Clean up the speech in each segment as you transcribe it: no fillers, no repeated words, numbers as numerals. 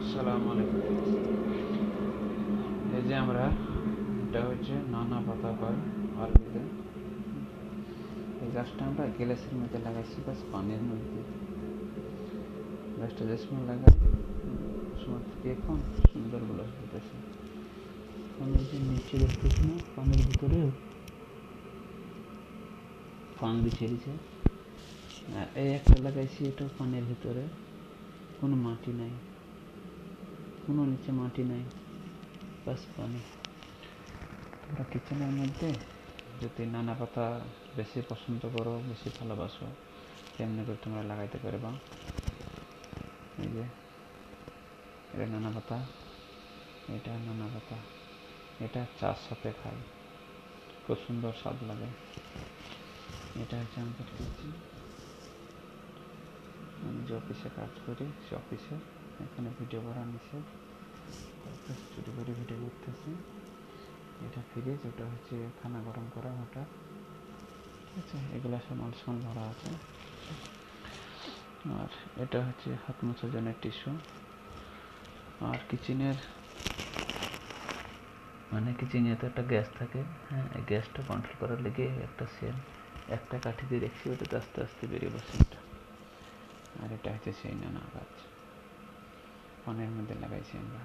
আসসালামু আলাইকুম। এই যে আমরা এটা হচ্ছে নানা পাতা কয় আরবিতে। এই গাছটা আমরা গ্লাসের মধ্যে লাগাইছি, বাস পানির মধ্যে। গাছটা যে সময় লাগাই সময় থেকে এখন সুন্দর গুলো হইতেছে। পানির যে নিচে দেখতেছি না, পানির ভিতরে ফাঙ্গি ছেড়েছে। আর এই একটা লাগাইছি, এটা পানির ভিতরে, কোনো মাটি নাই, কোনো নিচে মাটি নাই, বাস পানি। তোমরা কিচেনের মধ্যে যদি নানা পাতা বেশি পছন্দ করো, বেশি ভালোবাসো, তেমনি করে তোমরা লাগাইতে পারবা। এই যে এটা নানা পাতা, এটা নানা পাতা, এটা চার সাথে খাই, খুব সুন্দর স্বাদ লাগে। এটা হচ্ছে আমাদের কিচেন। আমি যে অফিসে কাজ করি, সে অফিসে এখানে ভিডিও করা নিষে, চুরি করে ভিডিও করতেছি। এটা ফ্রিজ, ওটা হচ্ছে খানা গরম করা ওটা, ঠিক আছে। এগুলো সব মাল সামান ভরা আছে। আর এটা হচ্ছে হাত মোছার জন্য টিস্যু। আর কিচেনের কিচেনে তো একটা গ্যাস থাকে, হ্যাঁ, এই গ্যাসটা কন্ট্রোল করার লেগে একটা সেল, একটা কাঠি দিয়ে রেখেছি, ওটাতে আস্তে আস্তে বেরিয়ে বসে এটা। আর এটা হচ্ছে সেই নানা গাছ, পানির মধ্যে লাগাইছি আমরা।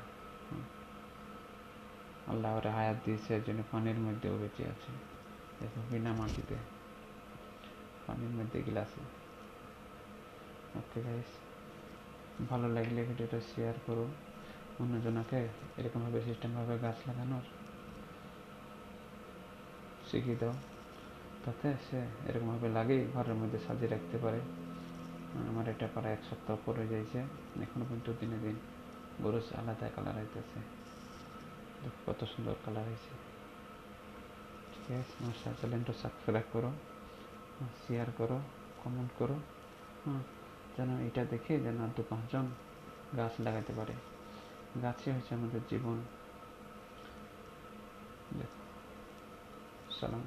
আল্লাহ ওরা হায়াত দিয়েছে, এর জন্য পানির মধ্যেও বেঁচে আছে। দেখো, বিনা মাটিতে পানির মধ্যে গ্লাসে। ওকে গাইস, ভালো লাগলে ভিডিওটা শেয়ার করো, অন্যজনকে এরকমভাবে সিস্টেমভাবে গাছ লাগানোর শিখিয়ে দাও, তাতে সে এরকমভাবে লাগিয়ে ঘরের মধ্যে সাজিয়ে রাখতে পারে। আমার এটা প্রায় এক সপ্তাহ পরে যাইছে, এখনো পর্যন্ত দিনে দিন গরুজ আলাদা কালার হইতেছে। দেখো কত সুন্দর কালার হয়েছে। ঠিক আছে, আমার চ্যানেলটা সাবস্ক্রাইব করো, শেয়ার করো, কমেন্ট করো, হ্যাঁ, যেন এটা দেখে যেন আর 2-5 জন গাছ লাগাতে পারে। গাছই হচ্ছে আমাদের জীবন। দেখো, সালাম।